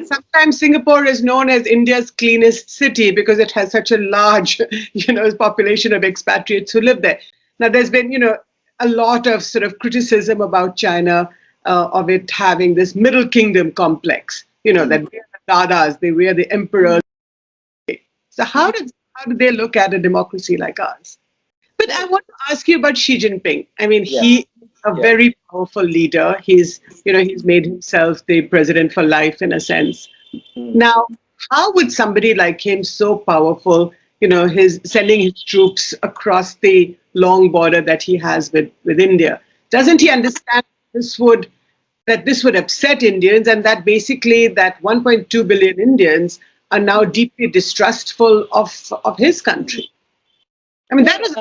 sometimes Singapore is known as India's cleanest city because it has such a large, population of expatriates who live there. Now, there's been, a lot of sort of criticism about China, of it having this middle kingdom complex, that we are the Dadas, we are the emperors. So how do they look at a democracy like ours? But I want to ask you about Xi Jinping. I mean, he is a very powerful leader. He's made himself the president for life in a sense. Now, how would somebody like him, so powerful, his sending his troops across the long border that he has with India, doesn't he understand that this would upset Indians, and that basically that 1.2 billion Indians are now deeply distrustful of his country? I mean, that was.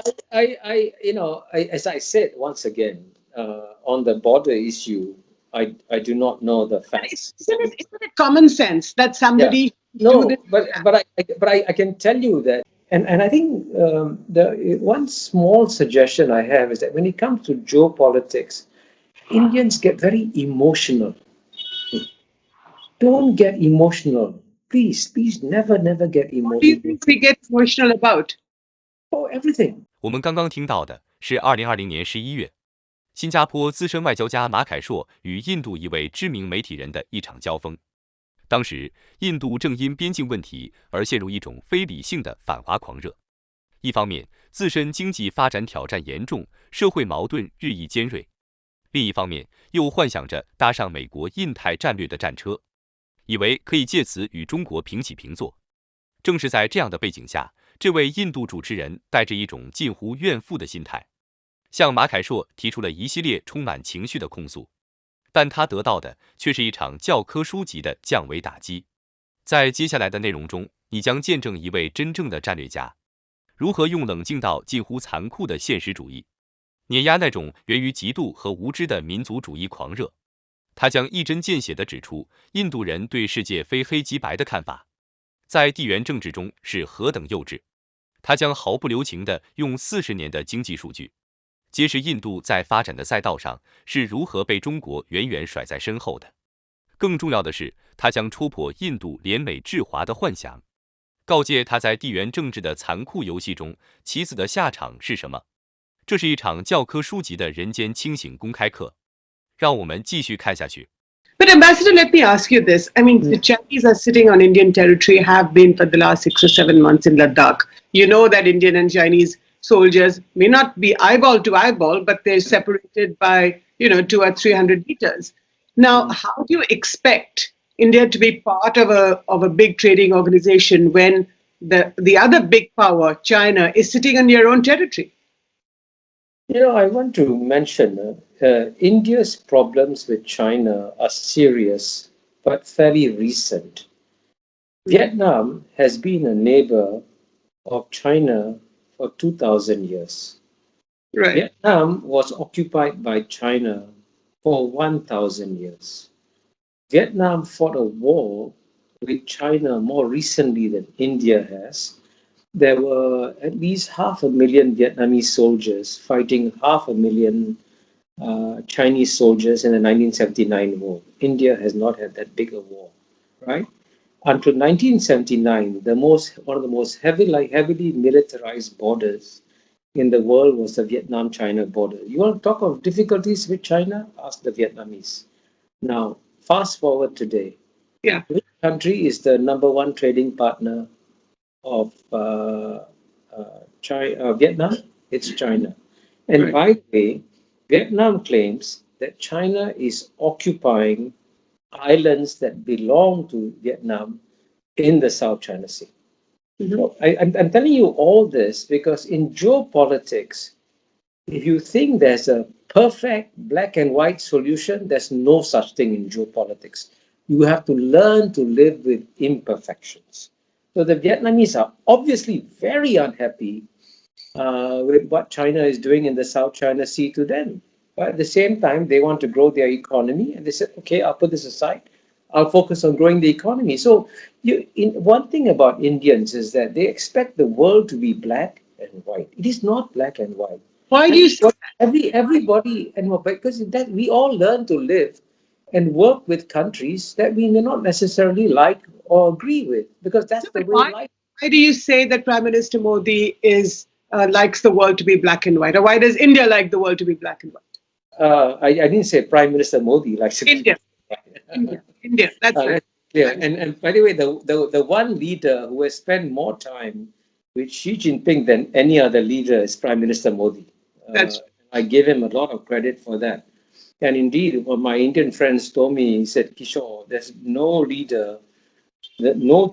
As I said once again, on the border issue, I do not know the facts. Isn't it common sense that somebody? Yeah. No, but I can tell you that, and I think the one small suggestion I have is that when it comes to geopolitics, Indians get very emotional. Don't get emotional, please, never get emotional. What do you think we get emotional about? Oh, everything. 我们刚刚听到的是2020年11月，新加坡资深外交家马凯硕与印度一位知名媒体人的一场交锋。当时，印度正因边境问题而陷入一种非理性的反华狂热。一方面，自身经济发展挑战严重，社会矛盾日益尖锐；另一方面，又幻想着搭上美国印太战略的战车，以为可以借此与中国平起平坐。正是在这样的背景下，这位印度主持人带着一种近乎怨妇的心态，向马凯硕提出了一系列充满情绪的控诉，但他得到的却是一场教科书级的降维打击。在接下来的内容中，你将见证一位真正的战略家如何用冷静到近乎残酷的现实主义，碾压那种源于嫉妒和无知的民族主义狂热。他将一针见血地指出印度人对世界非黑即白的看法在地缘政治中是何等幼稚。他将毫不留情地用40年的经济数据，揭示印度在发展的赛道上是如何被中国远远甩在身后的。更重要的是，他将戳破印度联美制华的幻想，告诫他在地缘政治的残酷游戏中，棋子的下场是什么。这是一场教科书级的人间清醒公开课。让我们继续看下去。But Ambassador, let me ask you this. I mean, the Chinese are sitting on Indian territory, have been for the last 6 or 7 months in Ladakh. You know that Indian and Chinese soldiers may not be eyeball to eyeball, but they're separated by, 200 or 300 meters. Now, how do you expect India to be part of a big trading organization when the other big power, China, is sitting on your own territory? I want to mention India's problems with China are serious but fairly recent. Vietnam has been a neighbor of China for 2,000 years. Right. Vietnam was occupied by China for 1,000 years. Vietnam fought a war with China more recently than India has. There were at least 500,000 Vietnamese soldiers fighting 500,000 Chinese soldiers in the 1979 war. India has not had that big a war, right? Until 1979, one of the most heavily militarized borders in the world was the Vietnam-China border. You want to talk of difficulties with China? Ask the Vietnamese. Now, fast forward today. Yeah. Which country is the number one trading partner of Vietnam? It's China. And Right. by the way, Vietnam claims that China is occupying islands that belong to Vietnam in the South China Sea. So I'm telling you all this because in geopolitics, if you think there's a perfect black and white solution, there's no such thing in geopolitics. You have to learn to live with imperfections. So the Vietnamese are obviously very unhappy with what China is doing in the South China Sea to them. But at the same time, they want to grow their economy. And they said, okay, I'll put this aside. I'll focus on growing the economy. So one thing about Indians is that they expect the world to be black and white. It is not black and white. Why do you say that? Everybody, and because that we all learn to live and work with countries that we may not necessarily like or agree with, because that's the way life. Why do you say that Prime Minister Modi likes the world to be black and white, or why does India like the world to be black and white? I didn't say Prime Minister Modi likes it. India. That's right. Yeah, and by the way, the one leader who has spent more time with Xi Jinping than any other leader is Prime Minister Modi. I give him a lot of credit for that. And indeed, what my Indian friends told me, he said, Kishore, there's no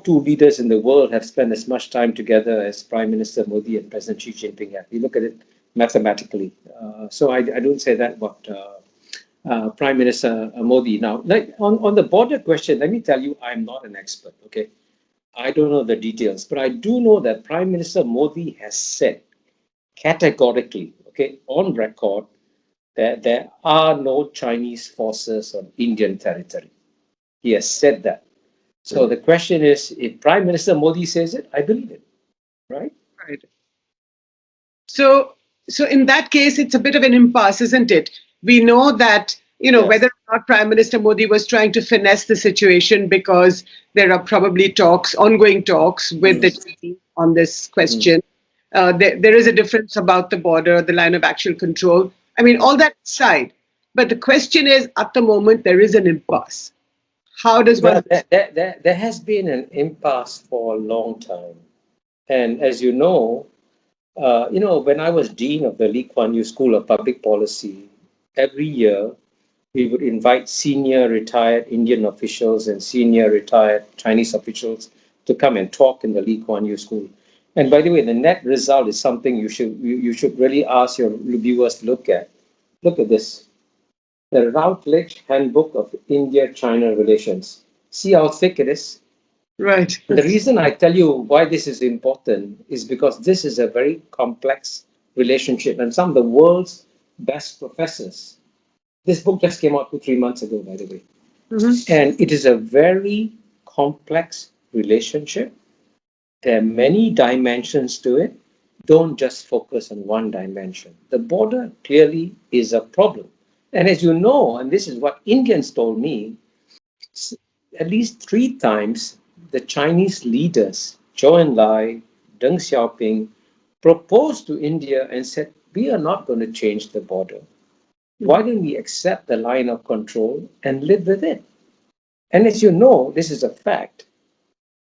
two leaders in the world have spent as much time together as Prime Minister Modi and President Xi Jinping have. You look at it mathematically. So I don't say that about Prime Minister Modi. Now, like on the border question, let me tell you, I'm not an expert, okay? I don't know the details, but I do know that Prime Minister Modi has said categorically, okay, on record, that there are no Chinese forces on Indian territory. He has said that. So the question is, if Prime Minister Modi says it, I believe it, right? Right. So in that case, it's a bit of an impasse, isn't it? We know that, Yes. whether or not Prime Minister Modi was trying to finesse the situation, because there are probably ongoing talks with the Chinese on this question. There is a difference about the border, the line of actual control. I mean, all that aside. But the question is, at the moment, there is an impasse. How does one... There has been an impasse for a long time. And as you know, when I was dean of the Lee Kuan Yew School of Public Policy, every year we would invite senior retired Indian officials and senior retired Chinese officials to come and talk in the Lee Kuan Yew School. And by the way, the net result is something you should really ask your viewers to look at. Look at this. The Routledge Handbook of India-China Relations. See how thick it is? Right. The reason I tell you why this is important is because this is a very complex relationship, and some of the world's best professors. This book just came out 2-3 months ago, by the way. And it is a very complex relationship. There are many dimensions to it. Don't just focus on one dimension. The border clearly is a problem. And as you know, and this is what Indians told me, at least 3 times the Chinese leaders, Zhou Enlai, Deng Xiaoping, proposed to India and said, we are not going to change the border. Why don't we accept the line of control and live with it? And as you know, this is a fact.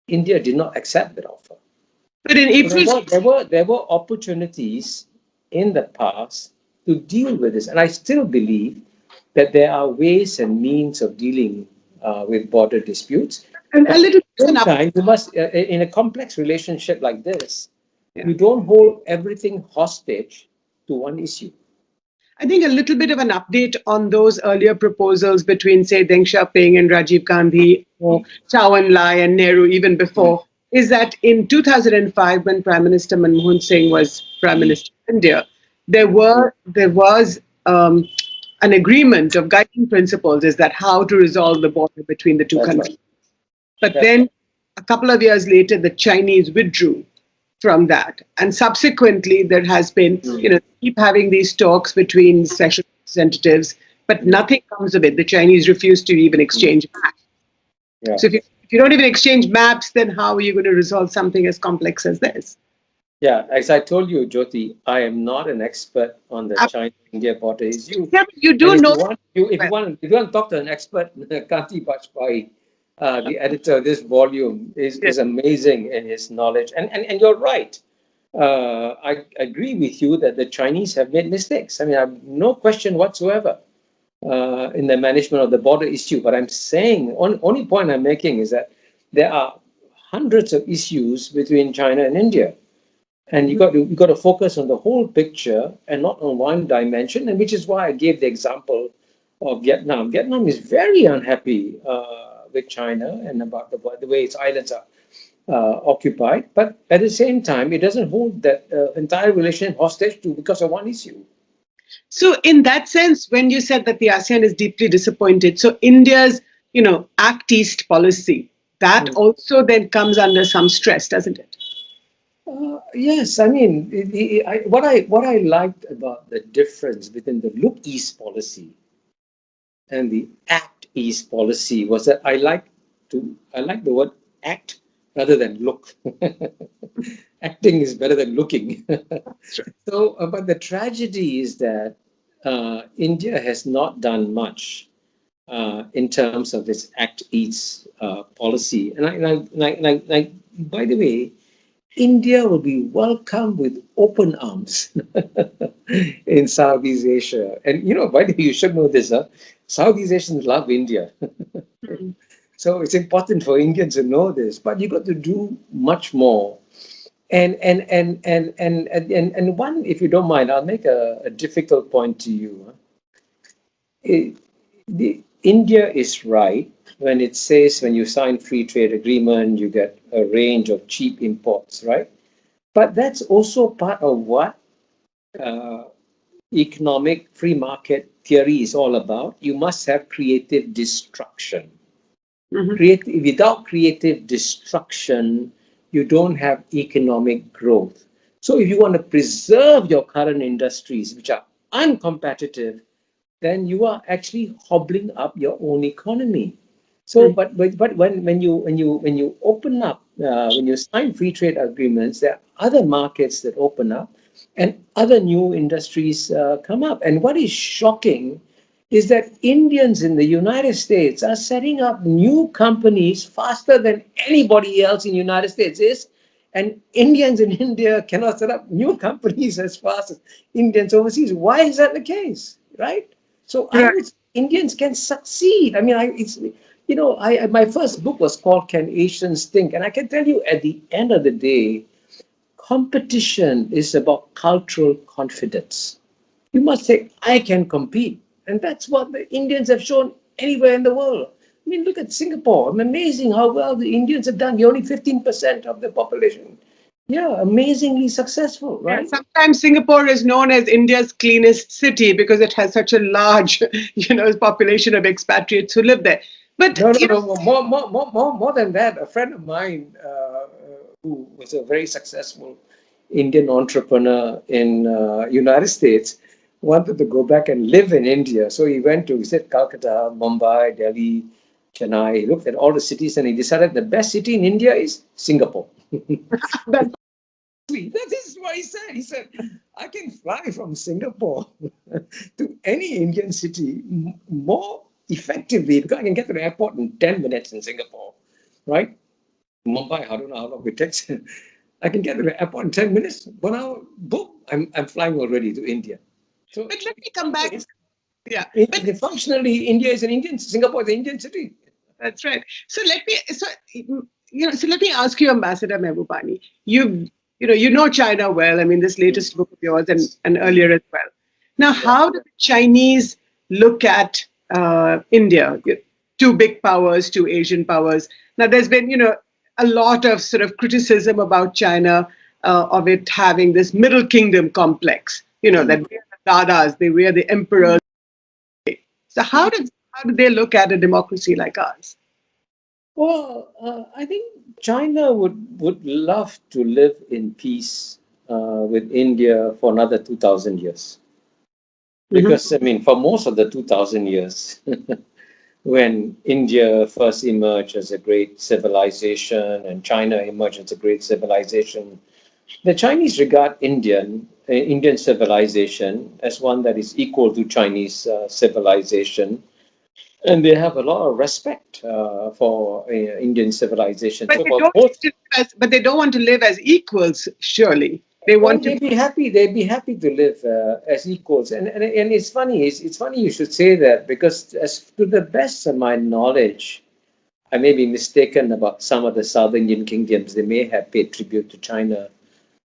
India did not accept that offer. But in April... There were opportunities in the past to deal with this. And I still believe that there are ways and means of dealing with border disputes. And a little time, you must, in a complex relationship like this, you don't hold everything hostage to one issue. I think a little bit of an update on those earlier proposals between, say, Deng Xiaoping and Rajiv Gandhi, or Zhou Enlai and Nehru, even before, is that in 2005, when Prime Minister Manmohan Singh was Prime Minister of India, there was an agreement of guiding principles, is that how to resolve the border between the two countries. But then a couple of years later, the Chinese withdrew from that. And subsequently, there has been, keep having these talks between special representatives, but nothing comes of it. The Chinese refuse to even exchange maps. So if you don't even exchange maps, then how are you going to resolve something as complex as this? Yeah, as I told you, Jyoti, I am not an expert on the China-India border issue. Yeah, but you do know. If you want to talk to an expert, Kanti Bajpai, the editor of this volume, is amazing in his knowledge. And you're right. I agree with you that the Chinese have made mistakes. I mean, I have no question whatsoever in the management of the border issue. But I'm saying, only point I'm making is that there are hundreds of issues between China and India. And you got to focus on the whole picture and not on one dimension, and which is why I gave the example of Vietnam. Vietnam is very unhappy with China and about the way its islands are occupied. But at the same time, it doesn't hold that entire relation hostage because of one issue. So in that sense, when you said that the ASEAN is deeply disappointed, so India's, Act East policy, that also then comes under some stress, doesn't it? Yes, I mean, what I liked about the difference between the Look East policy and the Act East policy was that I like the word act rather than look. Acting is better than looking. So, but the tragedy is that India has not done much in terms of this Act East policy. And by the way, India will be welcomed with open arms in Southeast Asia. And, by the way, you should know this, Southeast Asians love India. So it's important for Indians to know this, but you've got to do much more. And one, if you don't mind, I'll make a difficult point to you. India is right when it says when you sign free trade agreement, you get a range of cheap imports, right? But that's also part of what economic free market theory is all about. You must have creative destruction. Without creative destruction, you don't have economic growth. So if you want to preserve your current industries, which are uncompetitive, then you are actually hobbling up your own economy. So, but when you open up, when you sign free trade agreements, there are other markets that open up, and other new industries come up. And what is shocking is that Indians in the United States are setting up new companies faster than anybody else in the United States is. And Indians in India cannot set up new companies as fast as Indians overseas. Why is that the case, right? So Indians can succeed. I mean, my first book was called Can Asians Think? And I can tell you at the end of the day, competition is about cultural confidence. You must say, I can compete. And that's what the Indians have shown anywhere in the world. I mean, look at Singapore. It's amazing how well the Indians have done. You're only 15% of the population. Yeah, amazingly successful, right? Yeah, sometimes Singapore is known as India's cleanest city because it has such a large, population of expatriates who live there. But more than that. A friend of mine who was a very successful Indian entrepreneur in United States wanted to go back and live in India. So he said Calcutta, Mumbai, Delhi, Chennai. He looked at all the cities and he decided the best city in India is Singapore. That is what he said. He said, I can fly from Singapore to any Indian city more effectively because I can get to the airport in 10 minutes in Singapore, right? Mumbai, I don't know how long it takes. I can get to the airport in 10 minutes. 1 hour, boom, I'm flying already to India. So, but let me come back. Yeah. But functionally, India is an Indian, Singapore is an Indian city. That's right. So let me ask you, Ambassador Mehbubani. You know China well. I mean, this latest book of yours and earlier as well. Now, how do the Chinese look at India? Two big powers, two Asian powers. Now, there's been a lot of sort of criticism about China of it having this middle kingdom complex. That we are the Dadas, we are the emperors. So how do they look at a democracy like ours? Well, I think China would love to live in peace with India for another 2,000 years. Because, I mean, for most of the 2,000 years, when India first emerged as a great civilization and China emerged as a great civilization, the Chinese regard Indian civilization as one that is equal to Chinese civilization. And they have a lot of respect for Indian civilization. But they don't want to live as equals, surely. They'd be happy to live as equals. And it's funny you should say that, because as to the best of my knowledge, I may be mistaken about some of the South Indian kingdoms. They may have paid tribute to China.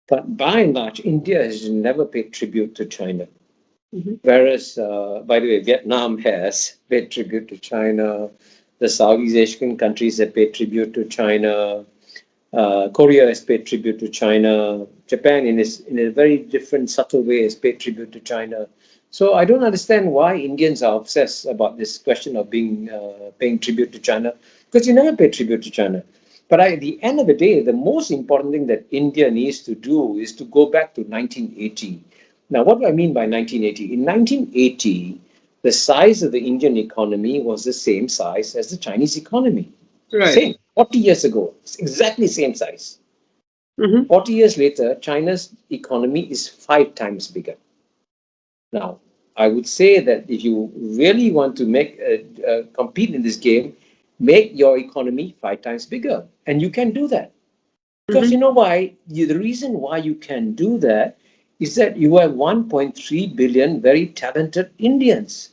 But by and large, India has never paid tribute to China. Whereas, by the way, Vietnam has paid tribute to China. The Southeast Asian countries have paid tribute to China. Korea has paid tribute to China. Japan, in a very different, subtle way, has paid tribute to China. So I don't understand why Indians are obsessed about this question of paying tribute to China, because you never pay tribute to China. But at the end of the day, the most important thing that India needs to do is to go back to 1980. Now, what do I mean by 1980? In 1980, the size of the Indian economy was the same size as the Chinese economy. Right. Same, 40 years ago, it's exactly same size. 40 years later, China's economy is 5 times bigger. Now, I would say that if you really want to compete in this game, make your economy 5 times bigger. And you can do that. Because you know why? The reason why you can do that is that you have 1.3 billion very talented Indians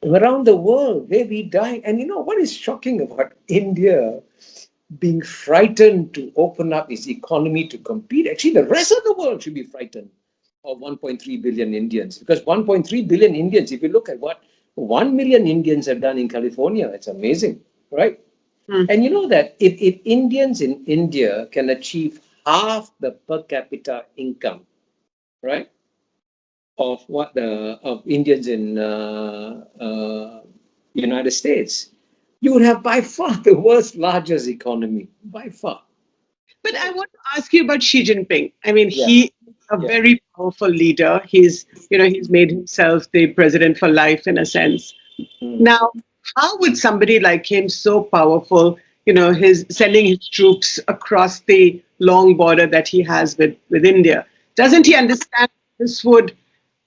around the world. They be dying. And you know what is shocking about India being frightened to open up its economy to compete? Actually, the rest of the world should be frightened of 1.3 billion Indians. Because 1.3 billion Indians, if you look at what 1 million Indians have done in California, it's amazing, right? And you know that if Indians in India can achieve half the per capita income, right, of Indians in United States, you would have by far the world's largest economy, by far. But I want to ask you about Xi Jinping. I mean, he is a very powerful leader. He's made himself the president for life in a sense. Now, how would somebody like him, so powerful, his sending his troops across the long border that he has with India, doesn't he understand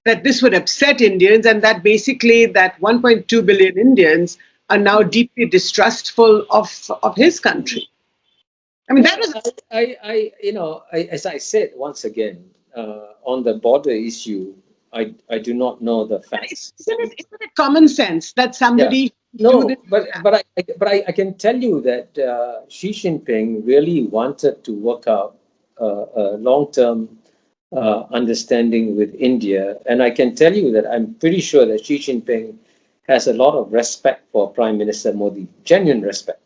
that this would upset Indians, and that basically that 1.2 billion Indians are now deeply distrustful of his country? I mean, that was. As I said once again, on the border issue, I do not know the facts. Isn't it common sense that somebody? Yeah. No, but I can tell you that Xi Jinping really wanted to work out a long-term understanding with India, and I can tell you that I'm pretty sure that Xi Jinping has a lot of respect for Prime Minister Modi, genuine respect.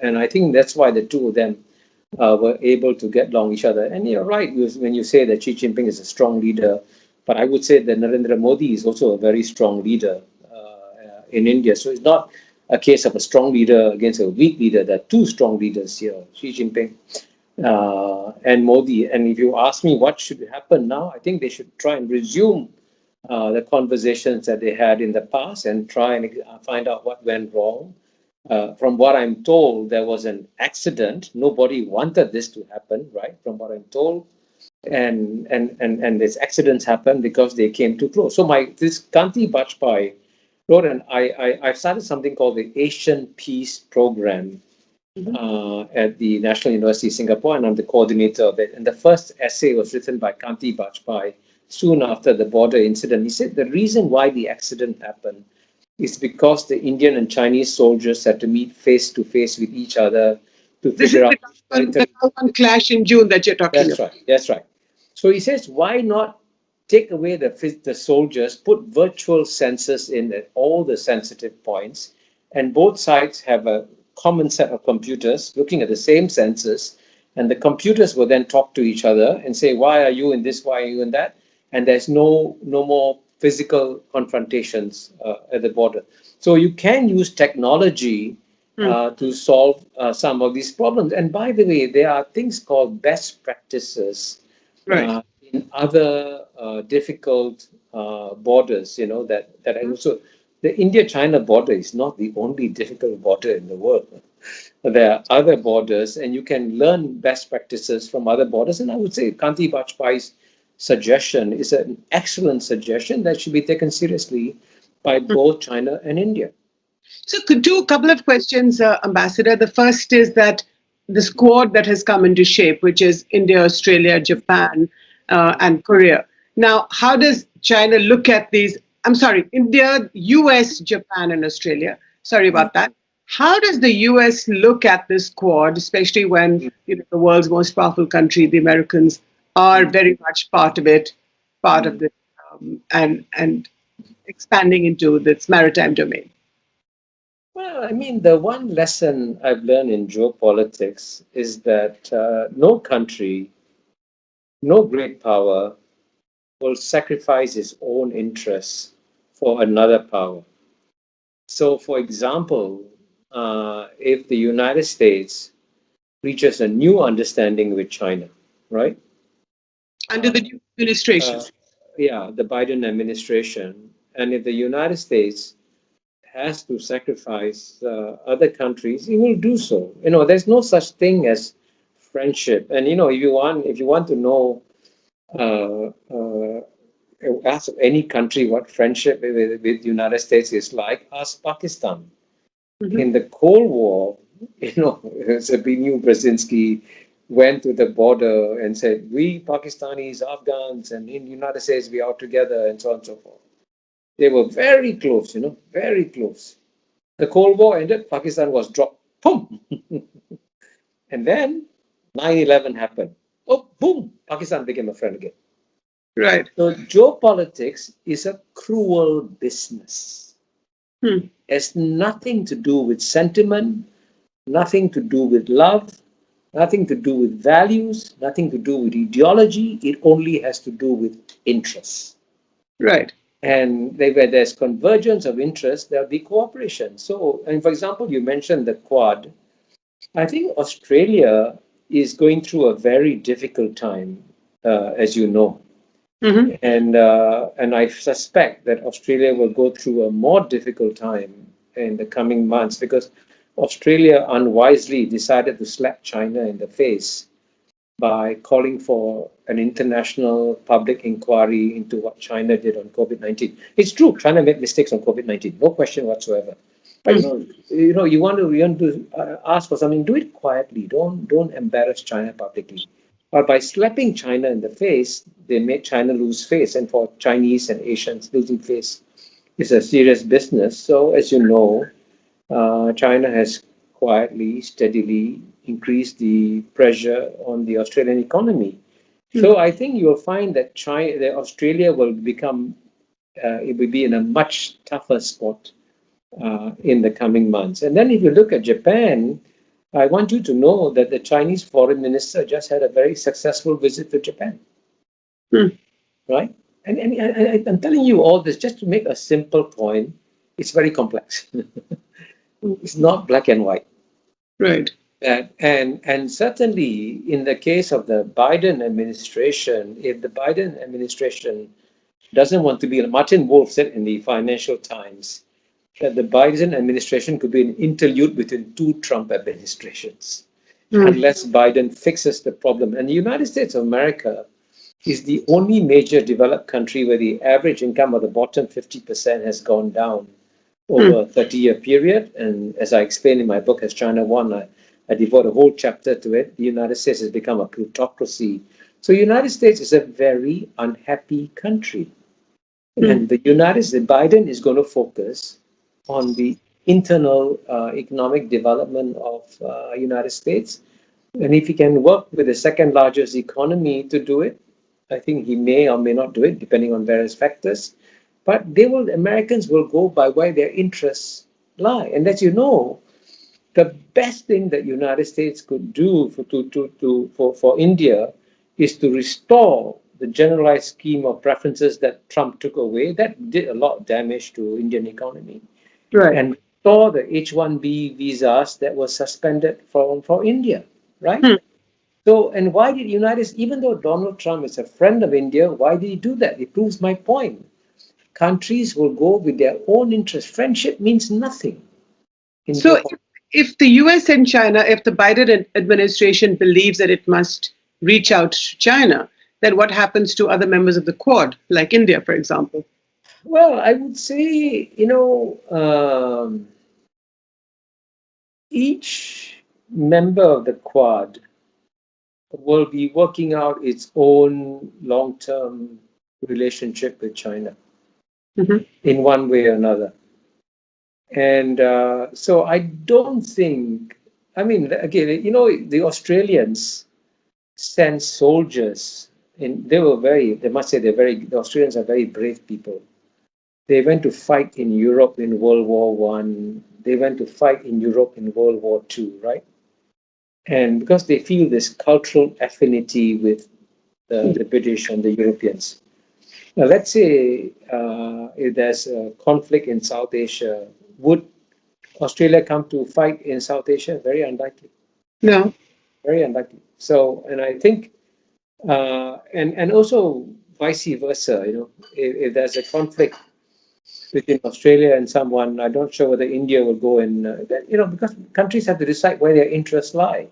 And I think that's why the two of them were able to get along each other. And you're right when you say that Xi Jinping is a strong leader, but I would say that Narendra Modi is also a very strong leader in India. So it's not a case of a strong leader against a weak leader. There are two strong leaders here, Xi Jinping and Modi. And if you ask me what should happen now, I think they should try and resume the conversations that they had in the past and try and find out what went wrong. From what I'm told, there was an accident. Nobody wanted this to happen, right? From what I'm told, and these accidents happened because they came too close. So this Kanti Bajpai wrote, and I've started something called the Asian Peace Program at the National University of Singapore, and I'm the coordinator of it. And the first essay was written by Kanti Bajpai soon after the border incident. He said the reason why the accident happened is because the Indian and Chinese soldiers had to meet face to face with each other to figure out the Kalpan clash in June that you're talking about. That's right. So he says, why not take away the soldiers, put virtual sensors in at all the sensitive points, and both sides have a common set of computers looking at the same sensors, and the computers will then talk to each other and say, why are you in this, why are you in that? And there's no more physical confrontations at the border. So you can use technology to solve some of these problems. And by the way, there are things called best practices in other difficult borders, that also, the India-China border is not the only difficult border in the world. There are other borders, and you can learn best practices from other borders. And I would say Kanti Bajpai's suggestion is an excellent suggestion that should be taken seriously by both China and India. So could do a couple of questions, Ambassador. The first is that the squad that has come into shape, which is India, Australia, Japan, and Korea. Now, how does China look at these? I'm sorry, India, US, Japan, and Australia. Sorry about that. How does the US look at this quad, especially when the world's most powerful country, the Americans, are very much part of it, and expanding into this maritime domain? Well, I mean, the one lesson I've learned in geopolitics is that no country, no great power will sacrifice its own interests for another power. So, for example, if the United States reaches a new understanding with China, right? Under the new administration. The Biden administration, And if the United States has to sacrifice other countries, it will do so. There's no such thing as friendship. And if you want to know, ask any country what friendship with the United States is like, ask Pakistan. Mm-hmm. In the Cold War, Sabine Brzezinski went to the border and said, "We Pakistanis, Afghans, and in the United States, we are together," and so on and so forth. They were very close, very close. The Cold War ended, Pakistan was dropped. Boom! And then 9/11 happened. Oh, boom! Pakistan became a friend again. Right. So geopolitics is a cruel business. It has nothing to do with sentiment, nothing to do with love, nothing to do with values, nothing to do with ideology. It only has to do with interests. Right. And where there's convergence of interest, there'll be cooperation. So, and for example, you mentioned the Quad. I think Australia is going through a very difficult time, as you know. Mm-hmm. And I suspect that Australia will go through a more difficult time in the coming months because Australia unwisely decided to slap China in the face by calling for an international public inquiry into what China did on COVID-19. It's true, China made mistakes on COVID-19, no question whatsoever. But you want to ask for something, do it quietly. Don't embarrass China publicly. But by slapping China in the face, they made China lose face. And for Chinese and Asians, losing face is a serious business. So, as you know, China has quietly, steadily increased the pressure on the Australian economy. So I think you'll find that Australia will become, it will be in a much tougher spot in the coming months. And then if you look at Japan, I want you to know that the Chinese foreign minister just had a very successful visit to Japan. Right? And I'm telling you all this just to make a simple point. It's very complex. It's not black and white. Right. And certainly in the case of the Biden administration, if the Biden administration doesn't want to be, Martin Wolf said in the Financial Times, that the Biden administration could be an interlude between two Trump administrations, unless Biden fixes the problem. And the United States of America is the only major developed country where the average income of the bottom 50% has gone down over a 30-year period. And as I explained in my book, As China Won, I devote a whole chapter to it. The United States has become a plutocracy. So the United States is a very unhappy country. And the Biden is going to focus on the internal economic development of United States. And if he can work with the second largest economy to do it, I think he may or may not do it, depending on various factors. But Americans will go by where their interests lie. And as you know, the best thing that United States could do for India is to restore the generalized scheme of preferences that Trump took away. That did a lot of damage to Indian economy. Right. And restore the H-1B visas that were suspended for India, right? So, and why did even though Donald Trump is a friend of India, why did he do that? It proves my point. Countries will go with their own interest. Friendship means nothing. So if the US and China, if the Biden administration believes that it must reach out to China, then what happens to other members of the Quad, like India, for example? Well, I would say, each member of the Quad will be working out its own long-term relationship with China in one way or another. And so I don't think, again, the Australians sent soldiers, and the Australians are very brave people. They went to fight in Europe in World War I. They went to fight in Europe in World War II, right? And because they feel this cultural affinity with the British and the Europeans. Now, let's say if there's a conflict in South Asia, would Australia come to fight in South Asia? Very unlikely. No. Very unlikely. So, and I think, and also vice versa, if there's a conflict between Australia and someone. I'm not sure whether India will go and, because countries have to decide where their interests lie.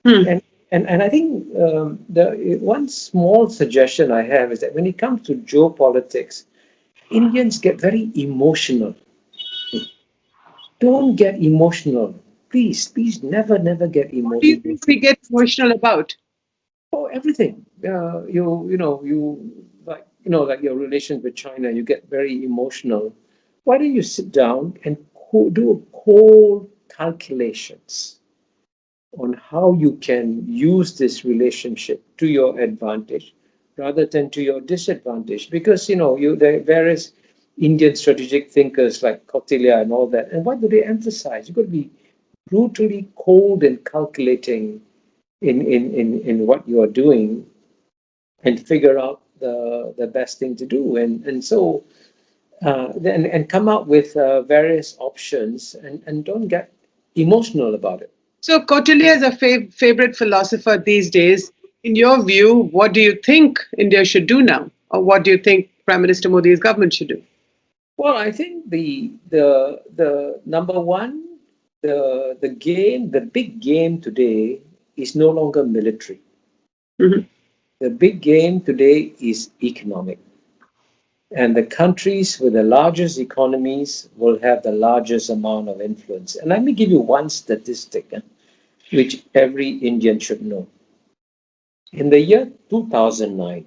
And I think the one small suggestion I have is that when it comes to geopolitics, Indians get very emotional. Don't get emotional. Please never get emotional. What do you think we get emotional about? Oh, everything. Like your relations with China, you get very emotional. Why don't you sit down and do cold calculations on how you can use this relationship to your advantage rather than to your disadvantage? Because there are various Indian strategic thinkers like Kautilya and all that. And what do they emphasize? You've got to be brutally cold and calculating in what you are doing and figure out the best thing to do. And so then come up with various options and don't get emotional about it. So Kautilya is a favorite philosopher these days. In your view, what do you think India should do now? Or what do you think Prime Minister Modi's government should do? Well, I think the number one, the big game today is no longer military. The big game today is economic. And the countries with the largest economies will have the largest amount of influence. And let me give you one statistic, which every Indian should know. In the year 2009,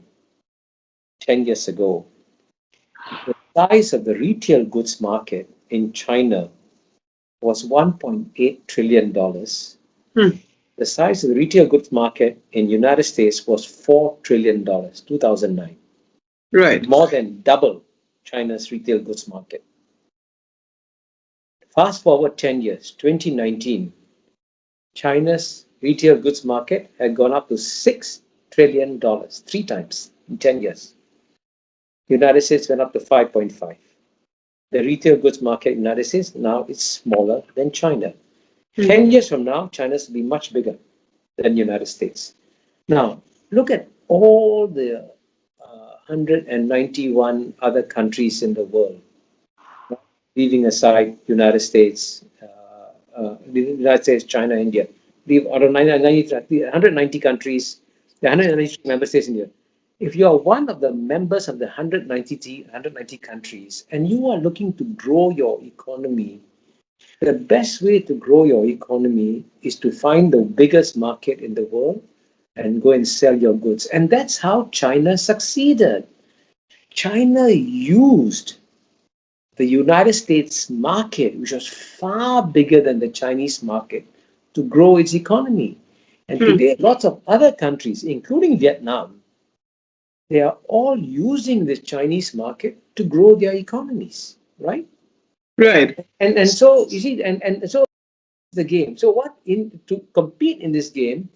10 years ago, the size of the retail goods market in China was $1.8 trillion. The size of the retail goods market in the United States was $4 trillion, 2009. Right. More than double China's retail goods market. Fast forward 10 years, 2019, China's retail goods market had gone up to $6 trillion, 3 times in 10 years. The United States went up to 5.5. The retail goods market in the United States now is smaller than China. 10 years from now, China will be much bigger than the United States. Now, look at all the 191 other countries in the world, leaving aside United States, China, India. Out of 190 countries, the 190 member states in India. If you are one of the members of the 190 countries and you are looking to grow your economy, the best way to grow your economy is to find the biggest market in the world and go and sell your goods. And that's how China succeeded. China used the United States market, which was far bigger than the Chinese market, to grow its economy. And today, lots of other countries, including Vietnam, they are all using the Chinese market to grow their economies, right? Right. And so you see, and so the game. So to compete in this game,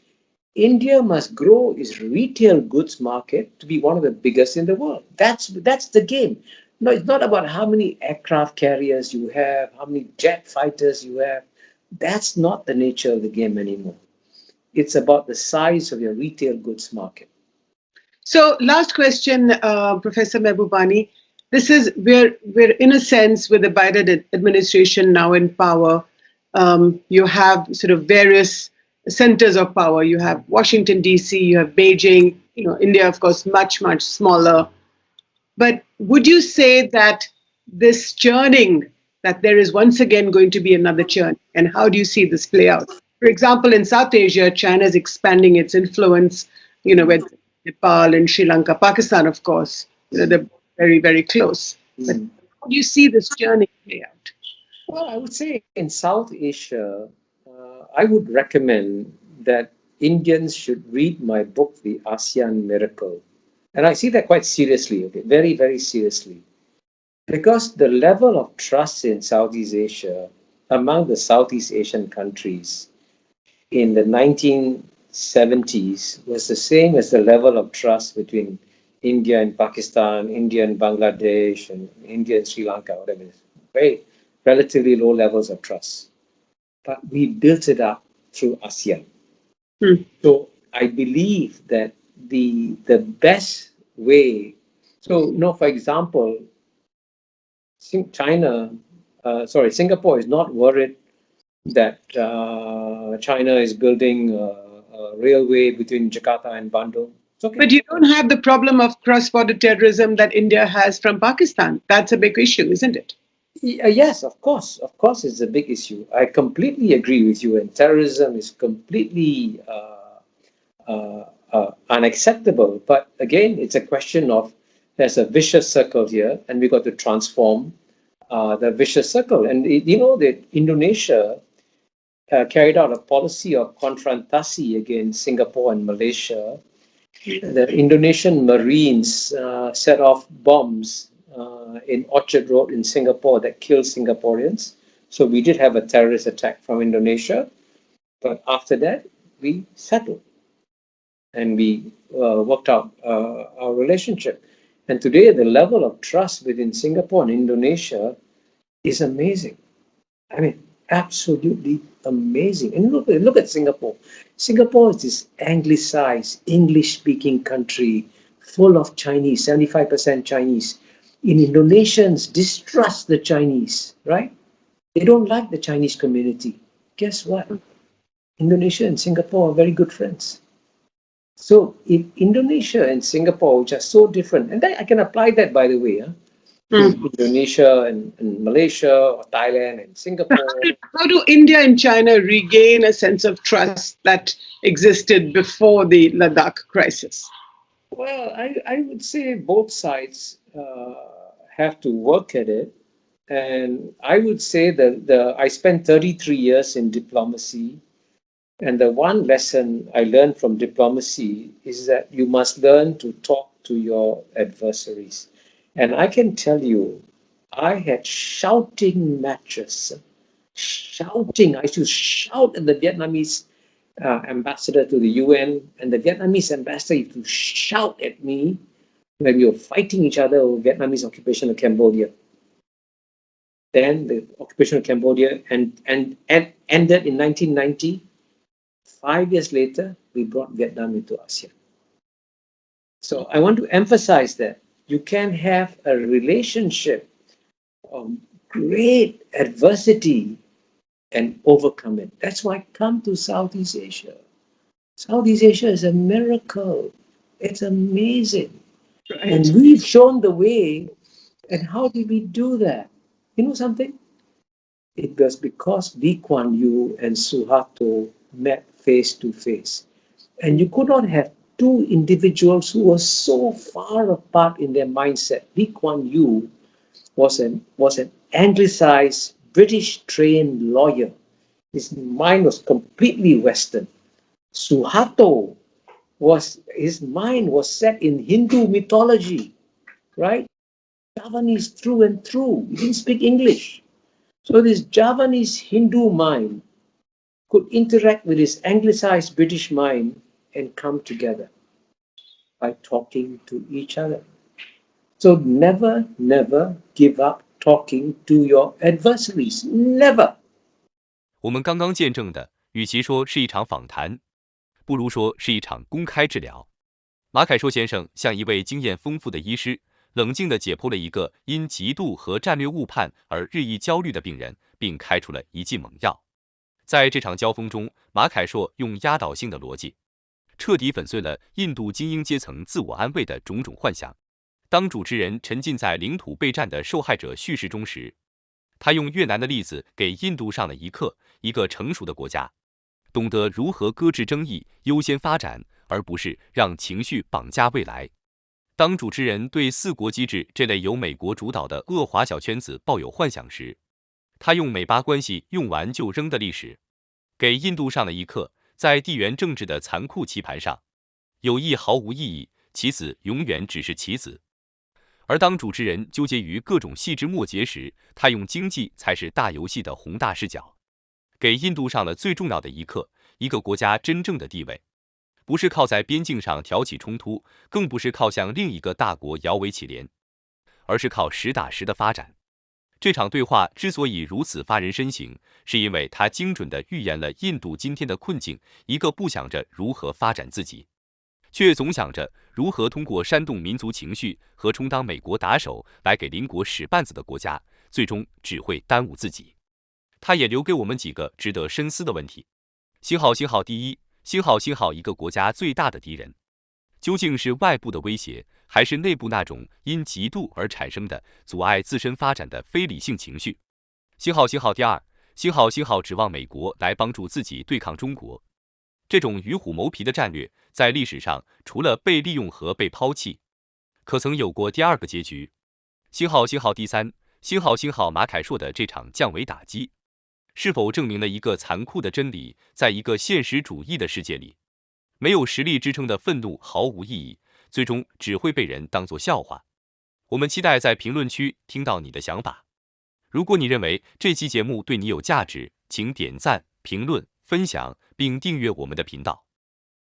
India must grow its retail goods market to be one of the biggest in the world. That's the game. No, it's not about how many aircraft carriers you have, how many jet fighters you have. That's not the nature of the game anymore. It's about the size of your retail goods market. So, last question, Professor Mehbubani. This is we're in a sense with the Biden administration now in power. You have sort of various centers of power. You have Washington D.C. You have Beijing. India, of course, much smaller. But would you say that this churning, that there is once again going to be another churn, and how do you see this play out? For example, in South Asia, China is expanding its influence. With Nepal and Sri Lanka, Pakistan, of course, they're very, very close. But how do you see this journey play out? Well, I would say in South Asia, I would recommend that Indians should read my book, The ASEAN Miracle. And I see that quite seriously, okay, very, very seriously. Because the level of trust in Southeast Asia among the Southeast Asian countries in the 1970s was the same as the level of trust between India and Pakistan, India and Bangladesh, and India and Sri Lanka, whatever it is. Very relatively low levels of trust. But we built it up through ASEAN. So I believe that the best way, for example, Singapore is not worried that China is building a railway between Jakarta and Bandung. Okay. But you don't have the problem of cross-border terrorism that India has from Pakistan. That's a big issue, isn't it? Yes, of course. Of course, it's a big issue. I completely agree with you. And terrorism is completely unacceptable. But again, it's a question of there's a vicious circle here, and we got to transform the vicious circle. And you know that Indonesia carried out a policy of konfrontasi against Singapore and Malaysia. The Indonesian Marines set off bombs in Orchard Road in Singapore that killed Singaporeans. So we did have a terrorist attack from Indonesia. But after that, we settled and we worked out our relationship. And today, the level of trust within Singapore and Indonesia is amazing. I mean, absolutely amazing. And look at Singapore. Singapore is this anglicized, English-speaking country full of Chinese, 75% Chinese. Indonesians distrust the Chinese, right? They don't like the Chinese community. Guess what? Indonesia and Singapore are very good friends. So if Indonesia and Singapore, which are so different, and I can apply that, by the way, to Indonesia and Malaysia or Thailand and Singapore. How do India and China regain a sense of trust that existed before the Ladakh crisis? Well, I would say both sides have to work at it. And I would say that I spent 33 years in diplomacy. And the one lesson I learned from diplomacy is that you must learn to talk to your adversaries. And I can tell you, I had shouting matches. Shouting. I used to shout at the Vietnamese ambassador to the UN, and the Vietnamese ambassador used to shout at me when we were fighting each other over Vietnamese occupation of Cambodia. Then the occupation of Cambodia ended in 1990. 5 years later, we brought Vietnam into ASEAN. So I want to emphasize that you can have a relationship of great adversity and overcome it. That's why I come to Southeast Asia. Southeast Asia is a miracle. It's amazing. Right. And we've shown the way. And how did we do that? You know something? It was because Lee Kuan Yew and Suharto met face to face. And you could not have two individuals who were so far apart in their mindset. Lee Kuan Yew was an anglicized, British-trained lawyer. His mind was completely Western. Suharto his mind was set in Hindu mythology, right? Javanese through and through. He didn't speak English. So this Javanese Hindu mind could interact with his anglicized British mind and come together by talking to each other. So never, never give up talking to your adversaries. Never. 我们刚刚见证的，与其说是一场访谈，不如说是一场公开治疗。马凯硕先生像一位经验丰富的医师，冷静地解剖了一个因嫉妒和战略误判而日益焦虑的病人，并开出了一剂猛药。在这场交锋中，马凯硕用压倒性的逻辑，彻底粉碎了印度精英阶层自我安慰的种种幻想。当主持人沉浸在领土备战的受害者叙事中时，他用越南的例子给印度上了一课：一个成熟的国家，懂得如何搁置争议，优先发展，而不是让情绪绑架未来。当主持人对四国机制这类由美国主导的恶华小圈子抱有幻想时，他用美巴关系用完就扔的历史，给印度上了一课：在地缘政治的残酷棋盘上，友谊毫无意义，棋子永远只是棋子。而当主持人纠结于各种细枝末节时，他用经济才是大游戏的宏大视角，给印度上了最重要的一课：一个国家真正的地位，不是靠在边境上挑起冲突，更不是靠向另一个大国摇尾乞怜，而是靠实打实的发展。这场对话之所以如此发人深省，是因为它精准地预言了印度今天的困境：一个不想着如何发展自己，却总想着如何通过煽动民族情绪和充当美国打手来给邻国使绊子的国家，最终只会耽误自己。它也留给我们几个值得深思的问题。第一，一个国家最大的敌人，究竟是外部的威胁，还是内部那种因嫉妒而产生的阻碍自身发展的非理性情绪？第二，指望美国来帮助自己对抗中国，这种与虎谋皮的战略，在历史上除了被利用和被抛弃，可曾有过第二个结局？第三，马凯硕的这场降维打击，是否证明了一个残酷的真理，在一个现实主义的世界里，没有实力支撑的愤怒毫无意义，最终只会被人当作笑话？我们期待在评论区听到你的想法。如果你认为这期节目对你有价值，请点赞、评论、分享，并订阅我们的频道。